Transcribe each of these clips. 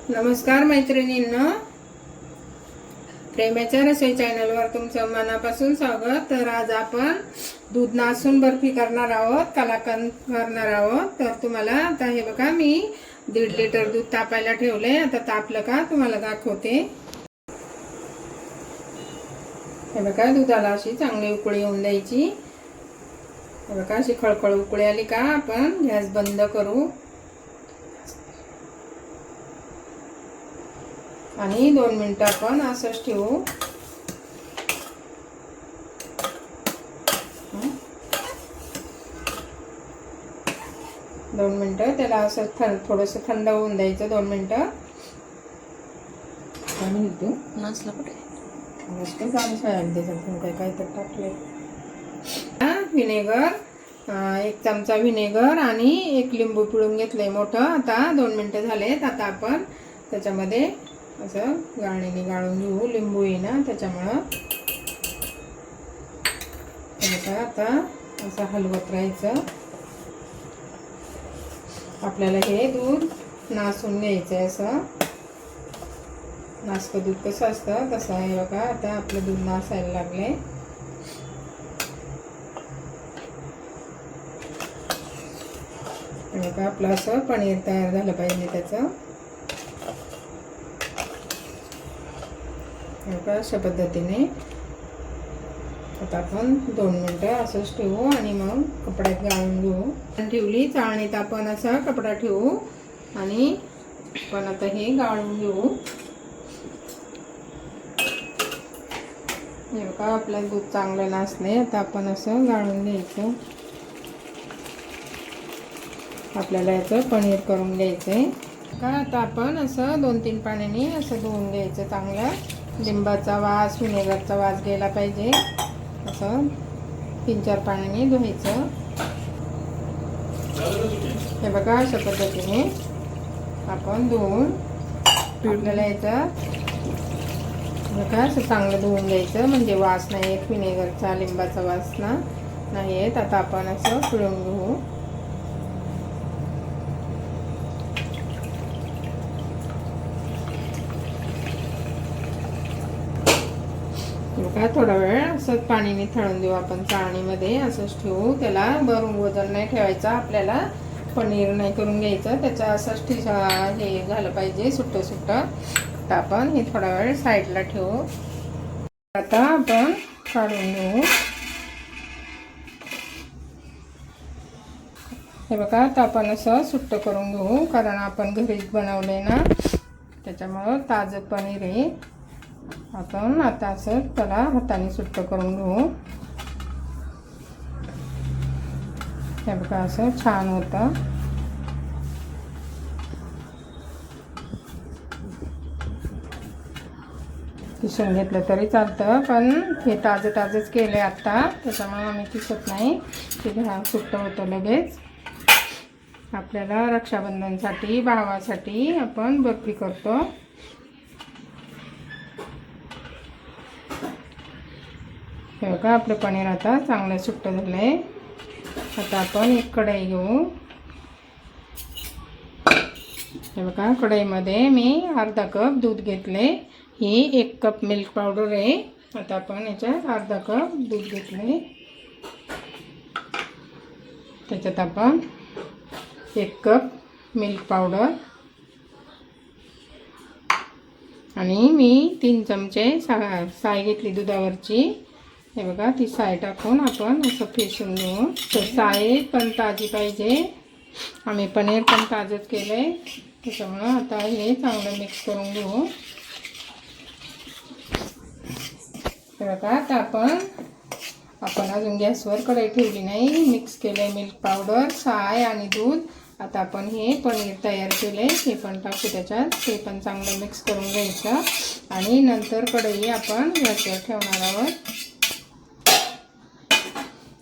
नमस्कार मैत्रिणींनो, प्रेमाच्या रसोई चॅनलवर तुमचं मनापासून स्वागत। तर आज आपण दूध नासून बर्फी करणार आहोत, कलाकंद करणार आहोत। तर तुम्हाला आता हे बघा, मी 1.5 लिटर दूध तापायला ठेवले। आता तापलं का तुम्हाला दाखवते। हे बघा, दुधाला अशी चांगली उकळी येऊन द्यायची। हे बघा, अशी खळखळ उकळी आली का आपण गॅस बंद करू आणि 2 मिनिटं आपण असंच ठेवू। 2 मिनिटं त्याला असं थोडंसं थंड होऊन द्यायचं। 2 मिनिटं आणि तू नाचला कुठे नसतं गाणं शाळेत द्यायचं काय तर टाकले। व्हिनेगर 1 चमचा व्हिनेगर आणि 1 लिंबू पिळून घेतलंय मोठं। आता 2 मिनिटं झालेत। आता आपण त्याच्यामध्ये असं गाळणीने गाळून घेऊ, लिंबू आहे ना त्याच्यामुळं। आता असं हलवत राहायचं। आपल्याला हे दूध नासून घ्यायचंय। असं नासकं दूध कसं असतं तसं आहे बघा। आता आपलं दूध नासायला लागले। बघा, आपलं असं पनीर तयार झालं पाहिजे त्याचं। अशा पद्धतीने आता आपण 2 मिनिटं असंच ठेवू आणि मग कपड्यात गाळून घेऊ। ठेवली चाळणीत आपण असा कपडा ठेवू आणि आपण आता हे गाळून घेऊ। हे बघा, आपलं दूध चांगलं नासले। आता आपण असं गाळून घ्यायचं। आपल्याला याचं पनीर करून घ्यायचंय का। आता आपण असं 2-3 पाण्याने असं धुवून घ्यायचं चांगलं। लिंबाचा वास, व्हिनेगरचा वास गेला पाहिजे। असं 3-4 पाण्याने धुवायचं। हे बघा, अशा पद्धतीने आपण धुवून आपल्याला याचं बघा असं चांगलं धुवून घ्यायचं, म्हणजे वास नाही येत व्हिनेगरचा, लिंबाचा वास नाही येत। आता आपण असं पिळून घेऊ। बघा, थोडा वेळ असंच पाणी निथळून देऊ आपण चाळणीमध्ये। असंच ठेवू, त्याला भरून वजन नाही ठेवायचं। आपल्याला पनीर नाही करून घ्यायचं, त्याचं असंच हे झालं पाहिजे सुट्ट सुट्ट। आता आपण हे थोडा वेळ साईडला ठेवू। आता आपण काढून घेऊ। हे बघा, आता आपण असं सुट्ट करून घेऊ, कारण आपण घरीच बनवले ना त्याच्यामुळं ताजं पनीर आहे। आपण आता असं त्याला हाताने सुट्ट करून घेऊ। हे बघा, असं छान होतं। किसून घेतलं तरी चालतं, पण हे ताजंच केलं आता, त्याच्यामुळे आम्ही किसत नाही। ते सुट्ट होतं लगेच। आपल्याला रक्षाबंधनसाठी, भावासाठी आपण बर्फी करतो। हे बघा, आपलं पनीर आता चांगलं सुट्ट झालंय। आता आपण एक कढई घेऊ। हे बघा, कढईमध्ये मी अर्धा कप दूध घेतले। ही 1 कप मिल्क पावडर आहे। आता आपण याच्यात अर्धा कप दूध घेतले। त्याच्यात आपण 1 कप मिल्क पावडर आणि मी 3 चमचे साय घेतली दुधावरची। हे बघा, ती साय टाकून आपण असं फेसून घेऊ। तर साय पण ताजी पाहिजे, आम्ही पनीर पण ताजंच केलंय, त्याच्यामुळं आता हे चांगलं मिक्स करून घेऊ। हे बघा, आता आपण अजून गॅसवर कढई ठेवली नाही। मिक्स केलंय मिल्क पावडर, साय आणि दूध। आता आपण हे पनीर तयार केलंय ते पण टाकू त्याच्यात। ते पण चांगलं मिक्स करून घ्यायचं आणि नंतर कढई आपण गॅसवर ठेवणार आहोत।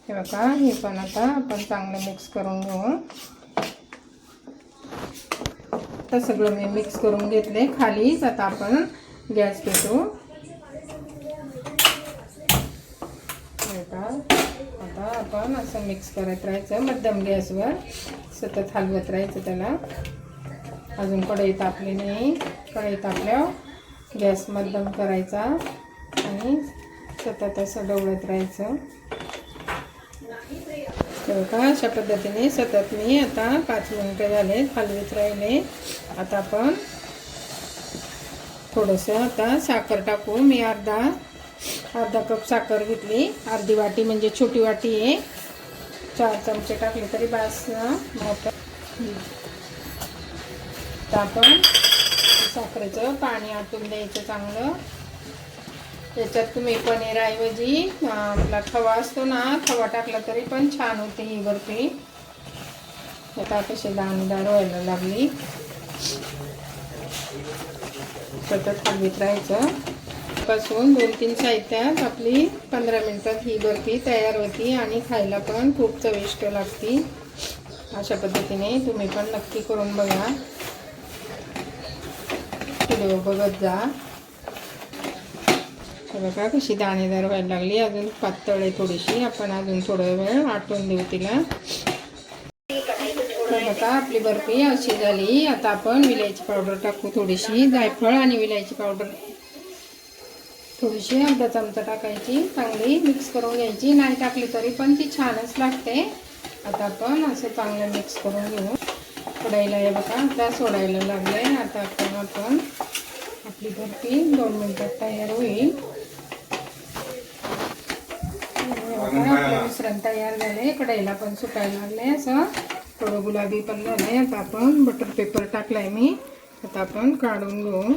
हे बघा, हे पण आता आपण चांगलं मिक्स करून घेऊ। तर सगळं मी मिक्स करून घेतले खालीच। आता आपण गॅस पेटवू। आता आपण असं मिक्स करत राहायचं मध्यम गॅसवर, सतत हलवत राहायचं त्याला। अजून कढई तापली नाही. कढई तापल्यावर गॅस मध्यम करायचा आणि सतत असं ढवळत राहायचं. तर का अशा पद्धतीने सतत मी आता 5 मिनिटं झाले हलवीत राहिले. आता आपण थोडंसं आता साखर टाकू. मी अर्धा कप साखर घेतली. अर्धी वाटी म्हणजे छोटी वाटी आहे. 4 चमचे टाकले तरी बास ना. तर आपण साखरेचं पाणी आटून द्यायचं चांगलं. त्याच्यात तुम्ही पनीरऐवजी आपला खवा असतो ना, खवा टाकला तरी पण छान होते ही बर्फी. आता कशी दाणेदार व्हायला लागली. सतत हलवीत राहायचं. पासून 2-3 साहित्यात आपली 15 मिनिटात ही बर्फी तयार होती आणि खायला पण खूप चविष्ट लागते. अशा पद्धतीने तुम्ही पण नक्की करून बघा. व्हिडिओ बघत जा. बघा कशी दाणेदार व्हायला लागली. अजून पातळ आहे थोडीशी. आपण अजून थोडा वेळ आटवून देऊ तिला. बघा आपली बर्फी अशी झाली. आता आपण विलायची पावडर टाकू. थोडीशी जायफळ आणि विलायची पावडर थोडीशी अर्धा चमचा टाकायची. चांगली मिक्स करून घ्यायची. नाही टाकली तरी पण ती छानच लागते. आता आपण असं चांगलं मिक्स करून घेऊ. कढईला हे बघा आता सोडायला लागले. आता आपण आपली बर्फी 2 मिनिटात तयार होईल. आपलं मिश्रण तयार झाले. कढईला पण सुटायला लागले. असं थोडं गुलाबी पण झालंय. आता आपण बटर पेपर टाकलाय मी. आता आपण काढून घेऊ.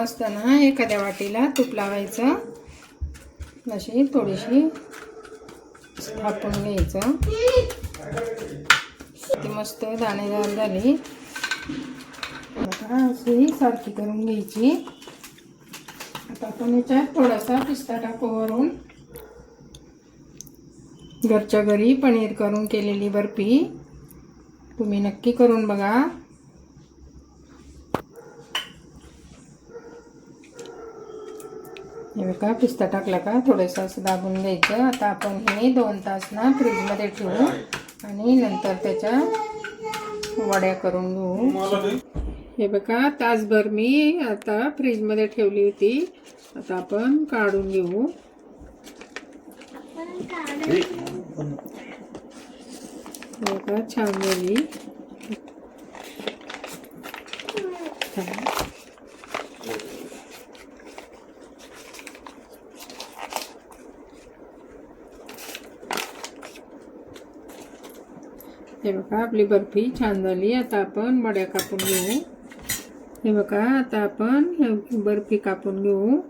असताना एखाद्या वाटीला तूप लावायचं. अशी थोडीशी थापून घ्यायचं. ती मस्त दाणेदार झाली. आता अशी सारखी करून घ्यायची. आता आपण याच्यात थोडासा पिस्ता टाकू वरून. घरच्या घरी पनीर करून केलेली बर्फी तुम्ही नक्की करून बघा. हे बघा पिस्ता टाकला का थोडंसं असं दाबून घ्यायचं. आता आपण हे 2 तास ना फ्रीजमध्ये ठेवू आणि नंतर त्याच्या वड्या करून घेऊ. हे बघा तासभर मी आता फ्रीजमध्ये ठेवली होती. आता आपण काढून घेऊ. बघा छान झाली. हे बघा आपली बर्फी छान झाली. आता आपण वड्या कापून घेऊ. हे बघा आता आपण बर्फी कापून घेऊ.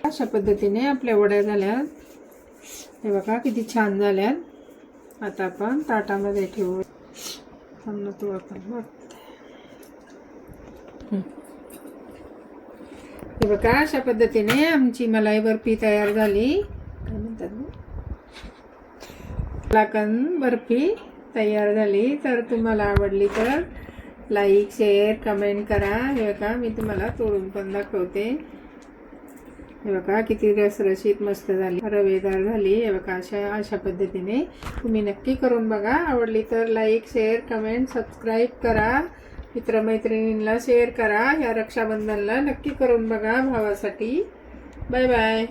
अशा पद्धतीने आपल्या वड्या झाल्यात. हे बघा किती छान झाल्यात. आता आपण ताटामध्ये ठेवू. हे बघा अशा पद्धतीने आमची मलाई बर्फी तयार झाली. काय म्हणतात कलाकंद बर्फी तयार झाली. तर तुम्हाला आवडली तर लाईक शेअर कमेंट करा. हे बघा मी तुम्हाला तोडून पण दाखवते. हे बघा किती रसरशीत मस्त झाली, रवेदार झाली. हे बघा अशा पद्धतीने तुम्ही नक्की करून बघा. आवडली तर लाईक शेअर कमेंट सबस्क्राईब करा. मित्रमैत्रिणींना शेअर करा. या रक्षाबंधनला नक्की करून बघा भावासाठी. Bye bye.